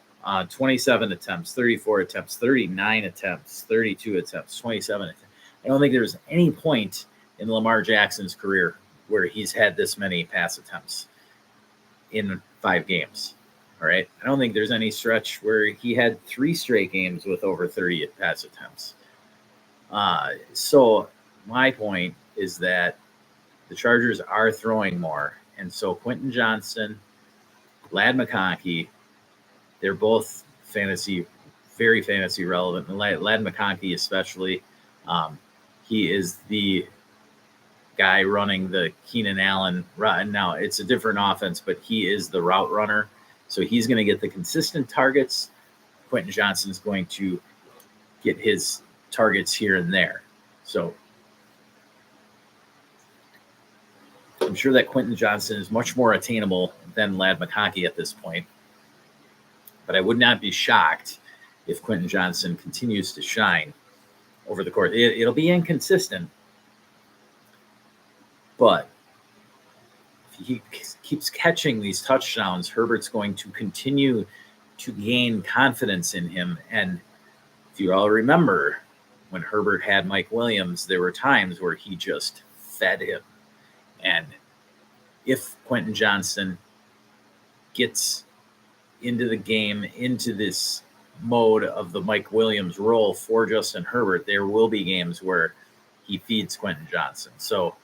27 attempts, 34 attempts, 39 attempts, 32 attempts, 27 attempts. I don't think there's any point in Lamar Jackson's career where he's had this many pass attempts in 5 games. All right. I don't think there's any stretch where he had 3 straight games with over 30 pass attempts. So my point is that the Chargers are throwing more. And so Quentin Johnston, Ladd McConkey, they're both very fantasy relevant. And Ladd McConkey especially, he is the guy running the Keenan Allen route. Now, it's a different offense, but he is the route runner. So he's going to get the consistent targets. Quentin Johnston's going to get his targets here and there. So I'm sure that Quentin Johnston is much more attainable than Ladd McConkey at this point. But I would not be shocked if Quentin Johnston continues to shine over the course. It'll be inconsistent, but if he keeps catching these touchdowns, Herbert's going to continue to gain confidence in him. And if you all remember, when Herbert had Mike Williams, there were times where he just fed him. And if Quentin Johnston gets into the game, into this mode of the Mike Williams role for Justin Herbert, there will be games where he feeds Quentin Johnston. So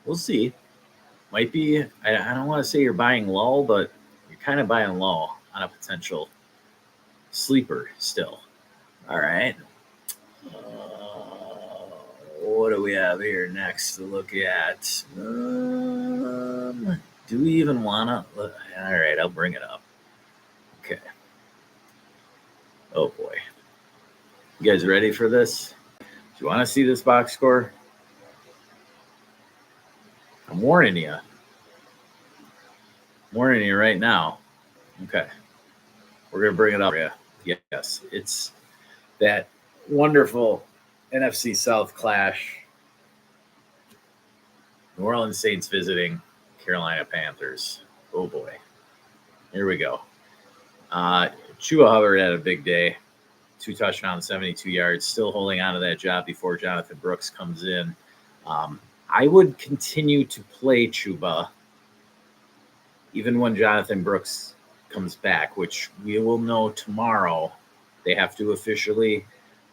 we'll see. Might be, I don't want to say you're buying low, but you're kind of buying low on a potential sleeper still. All right. What do we have here next to look at? Do we even want to? All right, I'll bring it up. Okay. Oh, boy. You guys ready for this? Do you want to see this box score? I'm warning you. I'm warning you right now. Okay. We're going to bring it up for you. Yes, it's that wonderful NFC South clash. New Orleans Saints visiting Carolina Panthers. Oh, boy. Here we go. Chuba Hubbard had a big day. 2 touchdowns, 72 yards. Still holding on to that job before Jonathan Brooks comes in. I would continue to play Chuba even when Jonathan Brooks comes back, which we will know tomorrow. They have to officially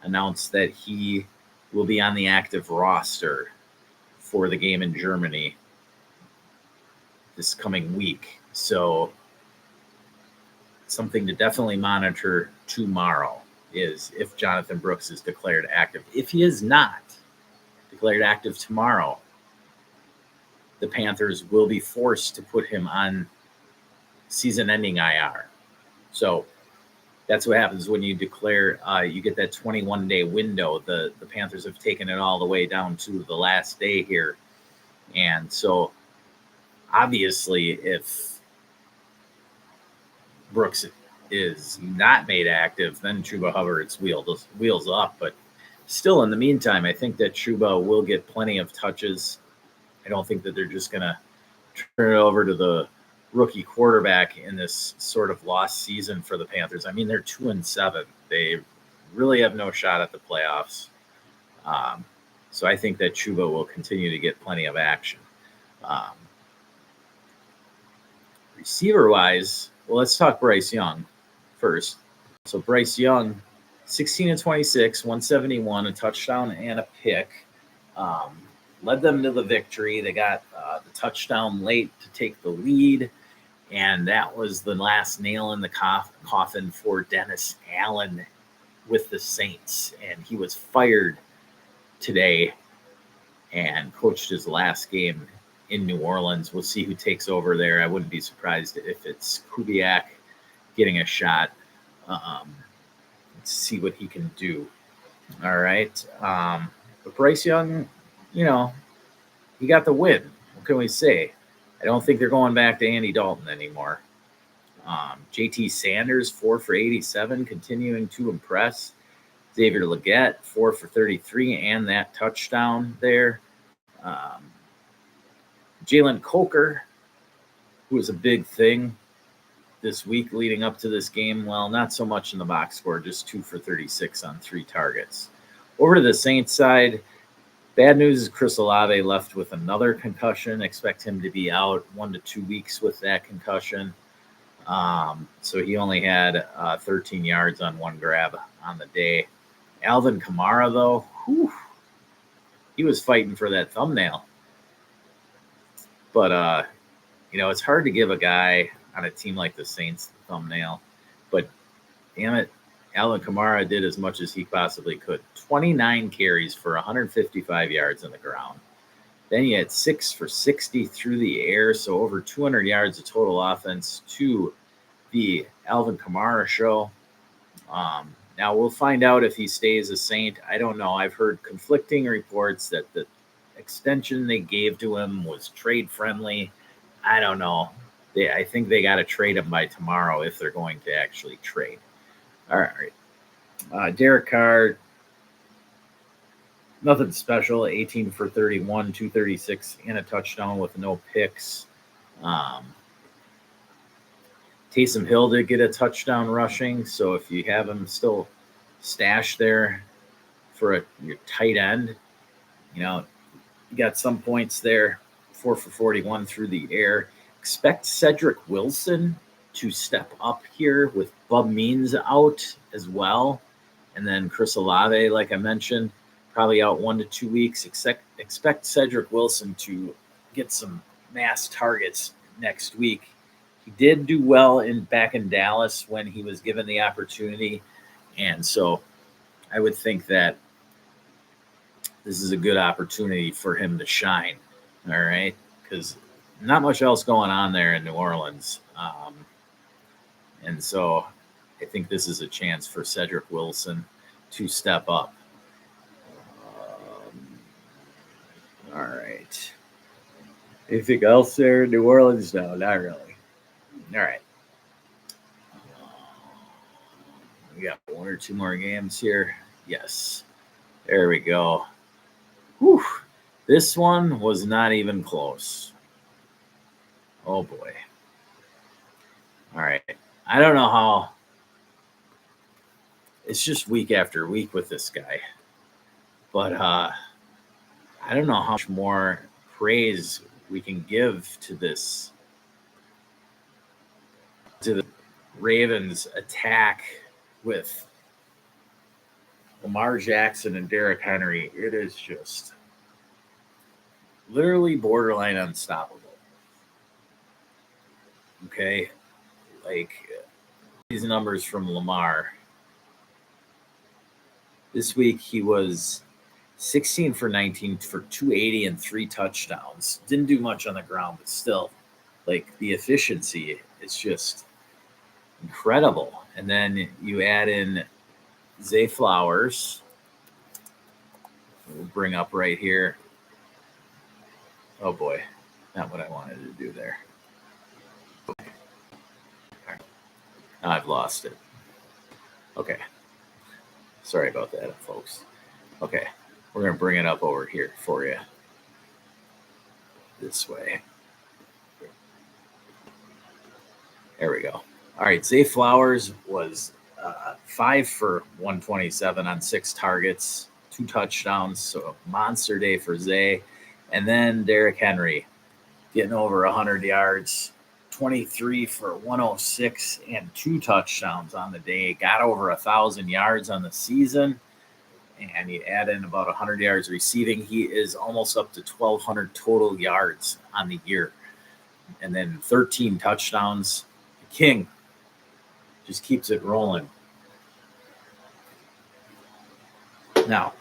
announce that he will be on the active roster for the game in Germany this coming week. So something to definitely monitor tomorrow is if Jonathan Brooks is declared active. If he is not declared active tomorrow, the Panthers will be forced to put him on season-ending IR. So that's what happens when you declare, you get that 21-day window. The Panthers have taken it all the way down to the last day here. And so obviously if Brooks is not made active, then Chuba Hubbard's wheels up. But still, in the meantime, I think that Chuba will get plenty of touches. I don't think that they're just going to turn it over to the rookie quarterback in this sort of lost season for the Panthers. I mean, they're 2-7. They really have no shot at the playoffs. So I think that Chuba will continue to get plenty of action. Receiver-wise, well, let's talk Bryce Young first. So Bryce Young, 16-26, 171, a touchdown and a pick. Led them to the victory. They got the touchdown late to take the lead, and that was the last nail in the coffin for Dennis Allen with the Saints. And he was fired today and coached his last game in New Orleans. We'll see who takes over there. I wouldn't be surprised if it's Kubiak getting a shot. Let's see what he can do. All right. But Bryce Young, you know, he got the win. What can we say? I don't think they're going back to Andy Dalton anymore. JT Sanders, 4 for 87, continuing to impress. Xavier Legette, 4 for 33, and that touchdown there. Jalen Coker, who was a big thing this week leading up to this game. Well, not so much in the box score, just 2 for 36 on 3 targets. Over to the Saints side, bad news is Chris Olave left with another concussion. Expect him to be out 1 to 2 weeks with that concussion. So he only had 13 yards on 1 grab on the day. Alvin Kamara, though, he was fighting for that thumbnail. But, it's hard to give a guy on a team like the Saints the thumbnail. But, damn it, Alvin Kamara did as much as he possibly could. 29 carries for 155 yards on the ground. Then you had 6 for 60 through the air, so over 200 yards of total offense to the Alvin Kamara show. Now we'll find out if he stays a Saint. I don't know. I've heard conflicting reports that the extension they gave to him was trade friendly. I don't know. I think they got to trade him by tomorrow if they're going to actually trade. All right. Derek Carr, nothing special. 18 for 31, 236, and a touchdown with no picks. Taysom Hill did get a touchdown rushing, so if you have him still stashed there for your tight end, you got some points there. 4 for 41 through the air. Expect Cedric Wilson to step up here with Bub Means out as well. And then Chris Olave, like I mentioned, probably out 1 to 2 weeks. Expect Cedric Wilson to get some mass targets next week. He did do well back in Dallas when he was given the opportunity. And so I would think that this is a good opportunity for him to shine. All right. Because not much else going on there in New Orleans. And so I think this is a chance for Cedric Wilson to step up. All right. Anything else there in New Orleans? No, not really. All right. We got 1 or 2 more games here. Yes. There we go. Whew. This one was not even close. Oh, boy. All right. I don't know how. It's just week after week with this guy. But I don't know how much more praise we can give to this, to the Ravens attack with Lamar Jackson and Derrick Henry. It is just literally borderline unstoppable. Okay? Like, these numbers from Lamar. This week he was 16 for 19 for 280 and 3 touchdowns. Didn't do much on the ground, but still, like, the efficiency is just incredible. And then you add in Zay Flowers. We'll bring up right here. Oh boy, not what I wanted to do there. I've lost it. Okay. Sorry about that, folks. Okay. We're going to bring it up over here for you. This way. There we go. All right. Zay Flowers was 5 for 127 on 6 targets, 2 touchdowns. So monster day for Zay. And then Derrick Henry getting over 100 yards, 23 for 106 and 2 touchdowns on the day. Got over 1,000 yards on the season. And you add in about 100 yards receiving. He is almost up to 1,200 total yards on the year. And then 13 touchdowns. The King just keeps it rolling. Now,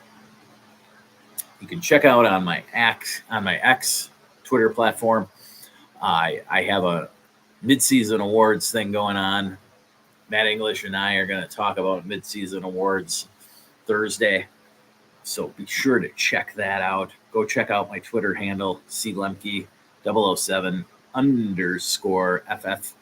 you can check out on my X Twitter platform. I have a midseason awards thing going on. Matt English and I are going to talk about midseason awards Thursday. So be sure to check that out. Go check out my Twitter handle, clemke007_FF.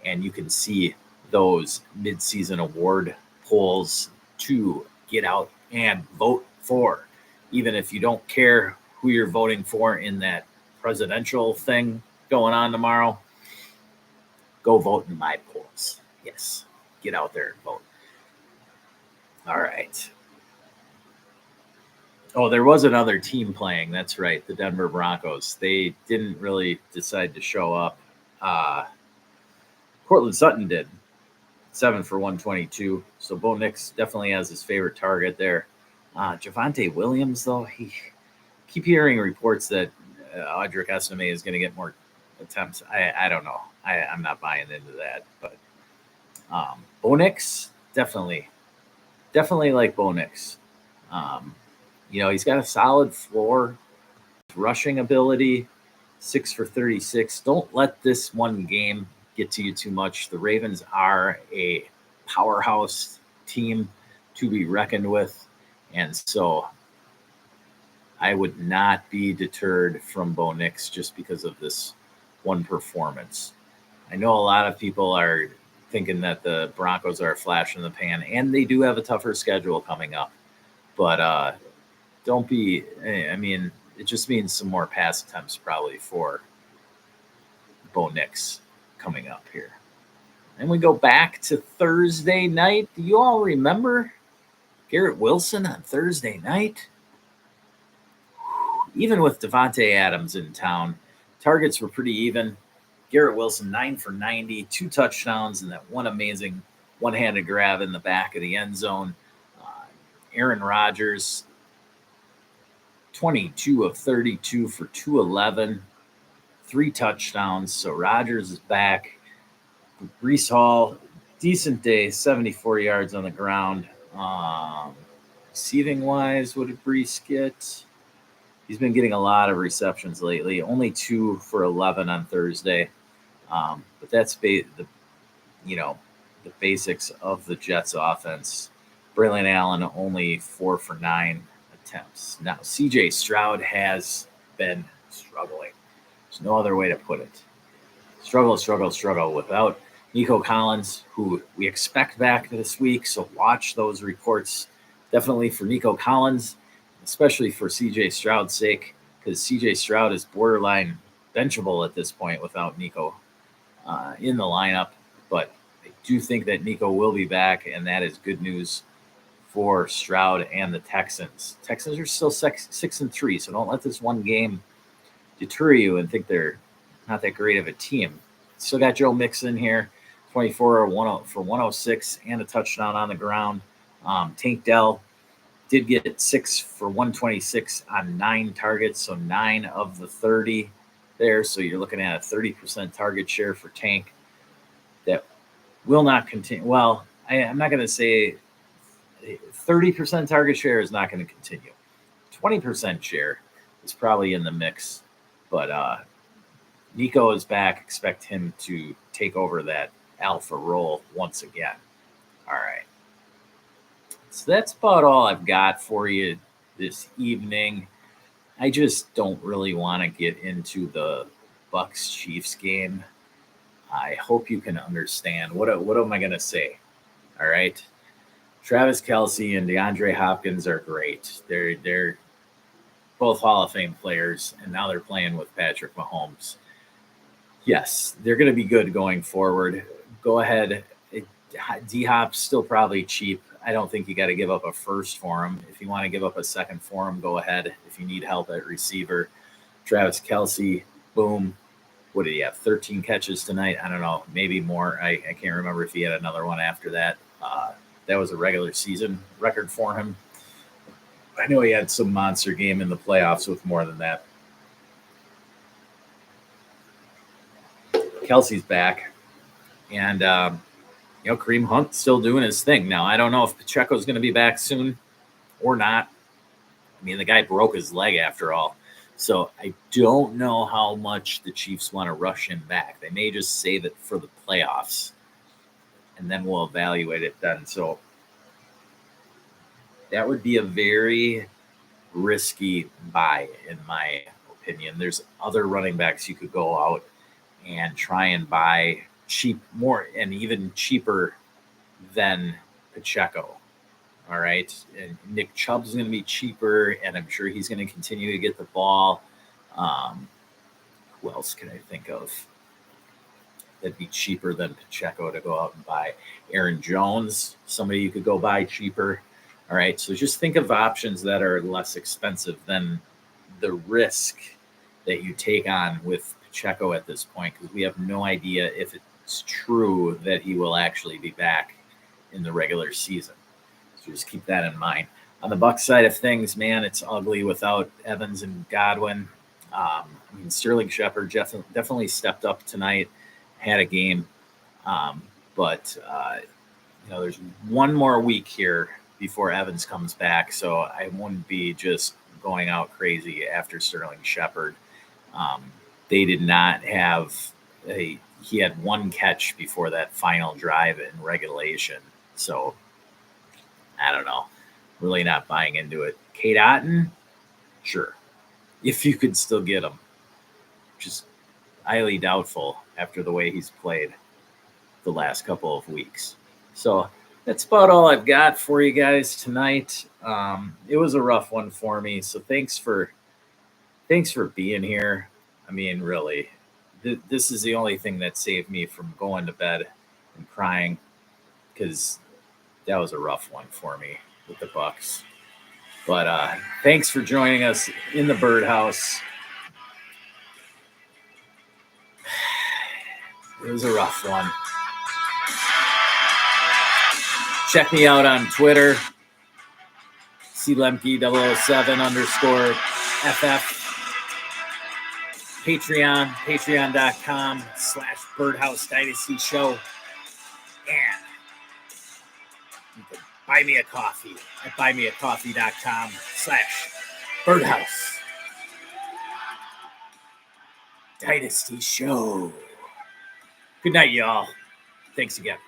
And you can see those midseason award polls to get out and vote for. Even if you don't care who you're voting for in that presidential thing going on tomorrow, go vote in my polls. Yes, get out there and vote. All right. Oh, there was another team playing. That's right, the Denver Broncos. They didn't really decide to show up. Cortland Sutton did, 7 for 122. So Bo Nix definitely has his favorite target there. Javonte Williams, though, he keep hearing reports that Audric Estime is going to get more attempts. I don't know. I'm not buying into that. But Bo Nix, definitely like Bo Nix. He's got a solid floor. rushing ability, 6 for 36. Don't let this one game get to you too much. The Ravens are a powerhouse team to be reckoned with. And so I would not be deterred from Bo Nix just because of this one performance. I know a lot of people are thinking that the Broncos are a flash in the pan, and they do have a tougher schedule coming up. But don't be, I mean, it just means some more pass attempts probably for Bo Nix coming up here. And we go back to Thursday night. Do you all remember Garrett Wilson on Thursday night? Even with Devontae Adams in town, targets were pretty even. Garrett Wilson, 9 for 90, 2 touchdowns, and that one amazing one-handed grab in the back of the end zone. Aaron Rodgers, 22 of 32 for 211, 3 touchdowns. So Rodgers is back. Breece Hall, decent day, 74 yards on the ground. Receiving-wise, what did Breece get? He's been getting a lot of receptions lately. Only 2 for 11 on Thursday. But that's the basics of the Jets offense. Braylon Allen only 4 for 9 attempts. Now, CJ Stroud has been struggling. There's no other way to put it. Struggle without Nico Collins, who we expect back this week. So watch those reports. Definitely for Nico Collins, especially for CJ Stroud's sake, because CJ Stroud is borderline benchable at this point without Nico in the lineup. But I do think that Nico will be back, and that is good news for Stroud and the Texans. Texans are still 6-3, so don't let this one game deter you and think they're not that great of a team. Still got Joe Mixon here, 24 for 106 and a touchdown on the ground. Tank Dell did get 6 for 126 on 9 targets, so 9 of the 30 there. So you're looking at a 30% target share for Tank. That will not continue. Well, I'm not going to say 30% target share is not going to continue. 20% share is probably in the mix, but Nico is back. Expect him to take over that alpha role once again. All right. So that's about all I've got for you this evening. I just don't really want to get into the Bucs-Chiefs game. I hope you can understand. What am I going to say? All right. Travis Kelce and DeAndre Hopkins are great. They're both Hall of Fame players, and now they're playing with Patrick Mahomes. Yes, they're going to be good going forward. Go ahead. D-Hop's still probably cheap. I don't think you got to give up a first for him. If you want to give up a second for him, go ahead. If you need help at receiver, Travis Kelce, boom. What did he have? 13 catches tonight? I don't know. Maybe more. I can't remember if he had another one after that. That was a regular season record for him. I know he had some monster game in the playoffs with more than that. Kelsey's back. And, Kareem Hunt's still doing his thing. Now, I don't know if Pacheco's going to be back soon or not. I mean, the guy broke his leg after all. So I don't know how much the Chiefs want to rush him back. They may just save it for the playoffs, and then we'll evaluate it then. So that would be a very risky buy, in my opinion. There's other running backs you could go out and try and buy cheap, more and even cheaper than Pacheco. All right. And Nick Chubb's going to be cheaper, and I'm sure he's going to continue to get the ball. Who else can I think of that'd be cheaper than Pacheco to go out and buy? Aaron Jones, somebody you could go buy cheaper. All right. So just think of options that are less expensive than the risk that you take on with Pacheco at this point, because we have no idea if it's true that he will actually be back in the regular season. So just keep that in mind. On the Bucs side of things, man, it's ugly without Evans and Godwin. Sterling Shepard definitely stepped up tonight, had a game. But there's one more week here before Evans comes back. So I wouldn't be just going out crazy after Sterling Shepard. They did not have he had one catch before that final drive in regulation. So I don't know. Really not buying into it. Kate Otten, sure. If you could still get him. Just highly doubtful after the way he's played the last couple of weeks. So that's about all I've got for you guys tonight. It was a rough one for me. So thanks for being here. I mean, really, this is the only thing that saved me from going to bed and crying, because that was a rough one for me with the Bucks. But thanks for joining us in the Birdhouse. It was a rough one. Check me out on Twitter, clemke007_FF. Patreon, patreon.com/Birdhouse Dynasty Show. And you can buy me a coffee at buymeacoffee.com/Birdhouse Dynasty Show. Good night, y'all. Thanks again.